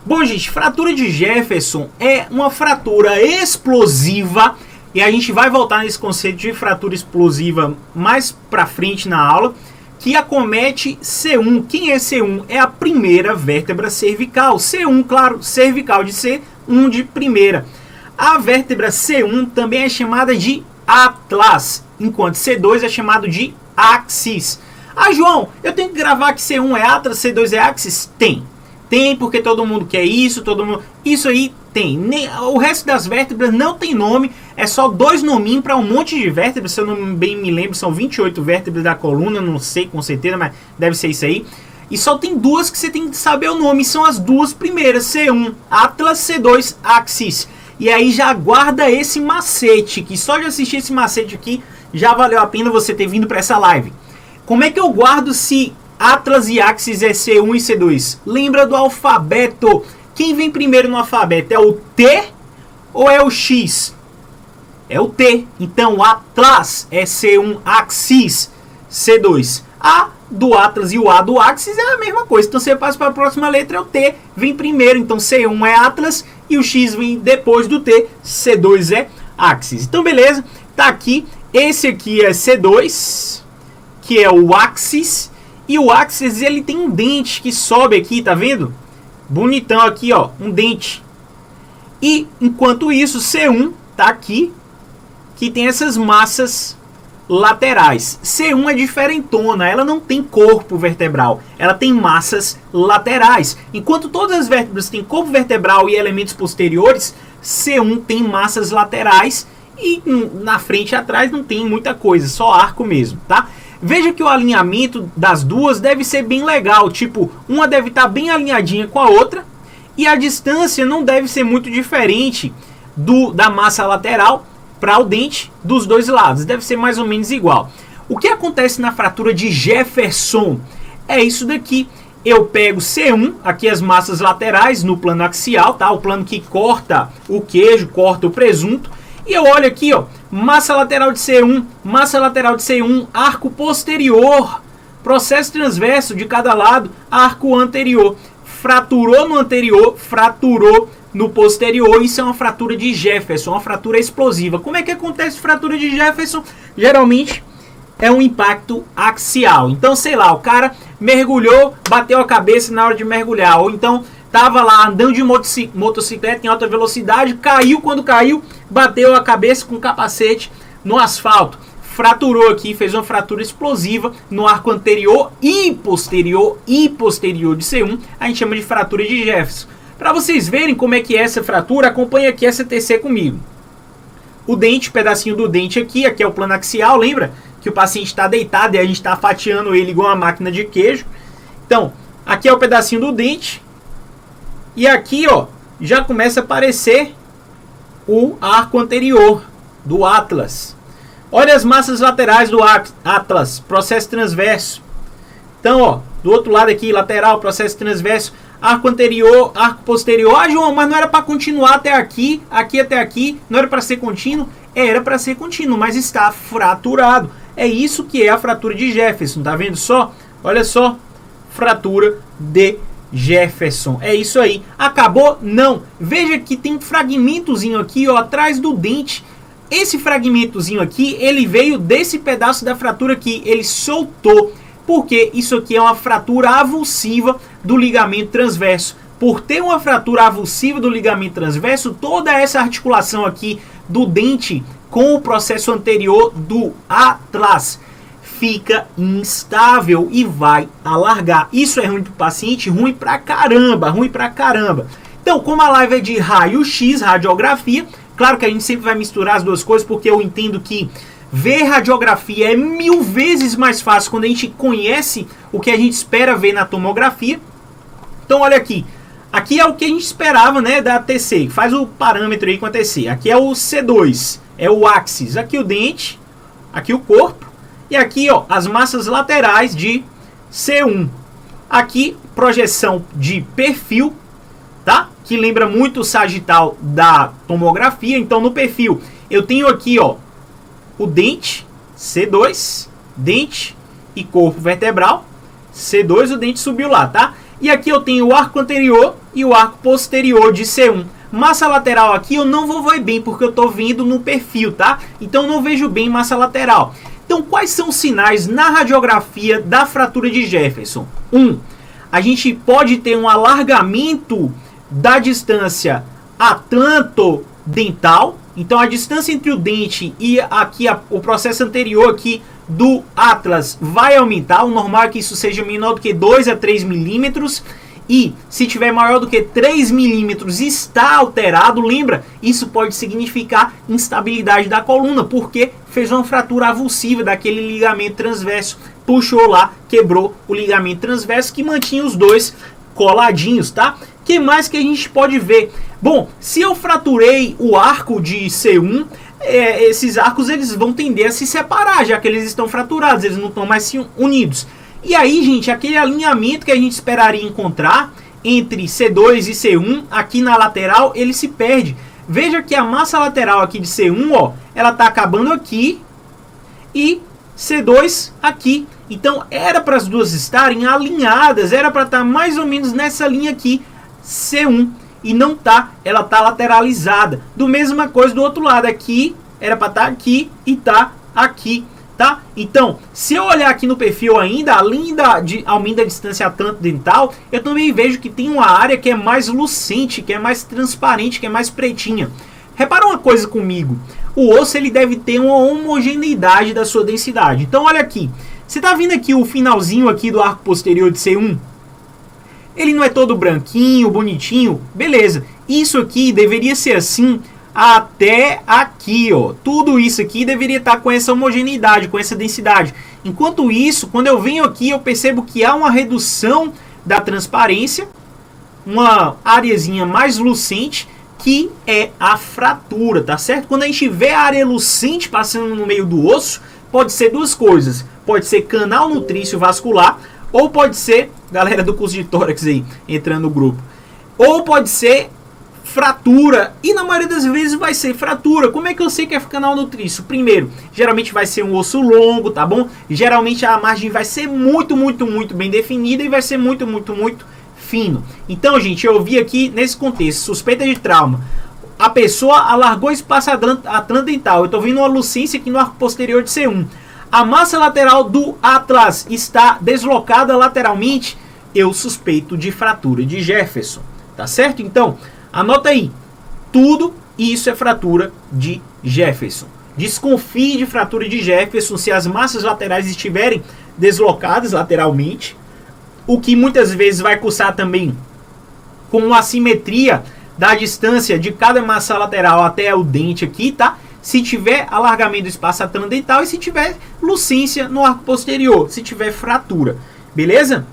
Bom, gente, fratura de Jefferson é uma fratura explosiva e a gente vai voltar nesse conceito de fratura explosiva mais pra frente na aula, que acomete C1. Quem é C1? É a primeira vértebra cervical. C1, claro, cervical de C, 1 de primeira. A vértebra C1 também é chamada de atlas, enquanto C2 é chamado de axis. Ah, João, eu tenho que gravar que C1 é atlas, C2 é axis? Tem, porque todo mundo quer isso, isso aí tem. O resto das vértebras não tem nome, é só 2 nominhos para um monte de vértebras, se eu não bem me lembro, são 28 vértebras da coluna, não sei com certeza, mas deve ser isso aí. E só tem 2 que você tem que saber o nome, são as 2 primeiras, C1 atlas, C2 axis. E aí já guarda esse macete, que só de assistir esse macete aqui, já valeu a pena você ter vindo para essa live. Como é que eu guardo se atlas e axis é C1 e C2? Lembra do alfabeto. Quem vem primeiro no alfabeto? É o T ou é o X? É o T. Então, atlas é C1, axis C2. A do atlas e o A do axis é a mesma coisa. Então, você passa para a próxima letra, é o T. Vem primeiro. Então, C1 é atlas e o X vem depois do T. C2 é axis. Então, beleza. Tá aqui. Esse aqui é C2, que é o axis. E o axis, ele tem um dente que sobe aqui, tá vendo? Bonitão aqui, ó, um dente. E, enquanto isso, C1 tá aqui, que tem essas massas laterais. C1 é diferentona, ela não tem corpo vertebral, ela tem massas laterais. Enquanto todas as vértebras têm corpo vertebral e elementos posteriores, C1 tem massas laterais e na frente e atrás não tem muita coisa, só arco mesmo, tá? Veja que o alinhamento das duas deve ser bem legal, tipo, uma deve estar bem alinhadinha com a outra e a distância não deve ser muito diferente da massa lateral para o dente dos dois lados, deve ser mais ou menos igual. O que acontece na fratura de Jefferson é isso daqui. Eu pego C1, aqui as massas laterais no plano axial, tá? O plano que corta o queijo, corta o presunto. E eu olho aqui, ó, massa lateral de C1, arco posterior, processo transverso de cada lado, arco anterior. Fraturou no anterior, fraturou no posterior. Isso é uma fratura de Jefferson, uma fratura explosiva. Como é que acontece fratura de Jefferson? Geralmente é um impacto axial. Então, sei lá, o cara mergulhou, bateu a cabeça na hora de mergulhar, ou então estava lá andando de motocicleta em alta velocidade, caiu, quando caiu, bateu a cabeça com o capacete no asfalto. Fraturou aqui, fez uma fratura explosiva no arco anterior e posterior de C1. A gente chama de fratura de Jefferson. Para vocês verem como é que é essa fratura, acompanhe aqui essa TC comigo. O dente, pedacinho do dente aqui é o plano axial, lembra? Que o paciente está deitado e a gente está fatiando ele igual uma máquina de queijo. Então, aqui é o pedacinho do dente. E aqui, ó, já começa a aparecer o arco anterior do atlas. Olha as massas laterais do atlas, processo transverso. Então, ó, do outro lado aqui, lateral, processo transverso, arco anterior, arco posterior. Ah, João, mas não era para continuar até aqui, até aqui, não era para ser contínuo? Era para ser contínuo, mas está fraturado. É isso que é a fratura de Jefferson, tá vendo só? Olha só, fratura de Jefferson, é isso aí. Acabou? Não. Veja que tem um fragmentozinho aqui, ó, atrás do dente. Esse fragmentozinho aqui, ele veio desse pedaço da fratura aqui, ele soltou, porque isso aqui é uma fratura avulsiva do ligamento transverso. Por ter uma fratura avulsiva do ligamento transverso, toda essa articulação aqui do dente com o processo anterior do atlas fica instável e vai alargar. Isso é ruim para o paciente, ruim pra caramba, Então, como a live é de raio-x, radiografia, claro que a gente sempre vai misturar as duas coisas, porque eu entendo que ver radiografia é 1000 vezes mais fácil quando a gente conhece o que a gente espera ver na tomografia. Então, olha aqui. Aqui é o que a gente esperava, né, da TC. Faz o parâmetro aí com a TC. Aqui é o C2, é o axis. Aqui o dente, aqui o corpo. E aqui, ó, as massas laterais de C1. Aqui, projeção de perfil, tá? Que lembra muito o sagital da tomografia. Então, no perfil, eu tenho aqui, ó, o dente, C2, dente e corpo vertebral. C2, o dente subiu lá, tá? E aqui eu tenho o arco anterior e o arco posterior de C1. Massa lateral aqui eu não vou ver bem, porque eu estou vendo no perfil, tá? Então eu não vejo bem massa lateral. Então quais são os sinais na radiografia da fratura de Jefferson? A gente pode ter um alargamento da distância atlantodental. Então a distância entre o dente e aqui o processo anterior aqui do atlas vai aumentar. O normal é que isso seja menor do que 2 a 3 milímetros. E se tiver maior do que 3 milímetros está alterado, lembra? Isso pode significar instabilidade da coluna, porque fez uma fratura avulsiva daquele ligamento transverso. Puxou lá, quebrou o ligamento transverso que mantinha os dois coladinhos, tá? Que mais que a gente pode ver? Bom, se eu fraturei o arco de C1, esses arcos eles vão tender a se separar, já que eles estão fraturados, eles não estão mais unidos. E aí, gente, aquele alinhamento que a gente esperaria encontrar entre C2 e C1, aqui na lateral, ele se perde. Veja que a massa lateral aqui de C1, ó, ela está acabando aqui e C2 aqui. Então, era para as duas estarem alinhadas, era para estar mais ou menos nessa linha aqui, C1. E não tá, ela tá lateralizada. Do mesma coisa do outro lado, aqui, era para estar aqui e tá aqui. Tá? Então, se eu olhar aqui no perfil ainda, além de aumento da distância atlantodental, eu também vejo que tem uma área que é mais lucente, que é mais transparente, que é mais pretinha. Repara uma coisa comigo, o osso ele deve ter uma homogeneidade da sua densidade. Então olha aqui, você está vendo aqui o finalzinho aqui do arco posterior de C1? Ele não é todo branquinho, bonitinho, beleza. Isso aqui deveria ser assim até aqui, ó. Tudo isso aqui deveria estar com essa homogeneidade, com essa densidade. Enquanto isso, quando eu venho aqui, eu percebo que há uma redução da transparência, uma areazinha mais lucente, que é a fratura, tá certo? Quando a gente vê a área lucente passando no meio do osso, pode ser duas coisas. Pode ser canal nutrício vascular, ou pode ser, galera do curso de tórax aí, entrando no grupo, ou pode ser fratura, e na maioria das vezes vai ser fratura. Como é que eu sei que é canal nutrício? Primeiro, geralmente vai ser um osso longo, tá bom? Geralmente a margem vai ser muito bem definida e vai ser muito fino. Então, gente, eu vi aqui nesse contexto, suspeita de trauma, a pessoa alargou espaço atlantodental, eu tô vendo uma lucência aqui no arco posterior de C1, a massa lateral do atlas está deslocada lateralmente, eu suspeito de fratura de Jefferson, tá certo? Então, anota aí, tudo isso é fratura de Jefferson. Desconfie de fratura de Jefferson se as massas laterais estiverem deslocadas lateralmente, o que muitas vezes vai cursar também com uma assimetria da distância de cada massa lateral até o dente aqui, tá? Se tiver alargamento do espaço atlantodental e se tiver lucência no arco posterior, se tiver fratura, beleza?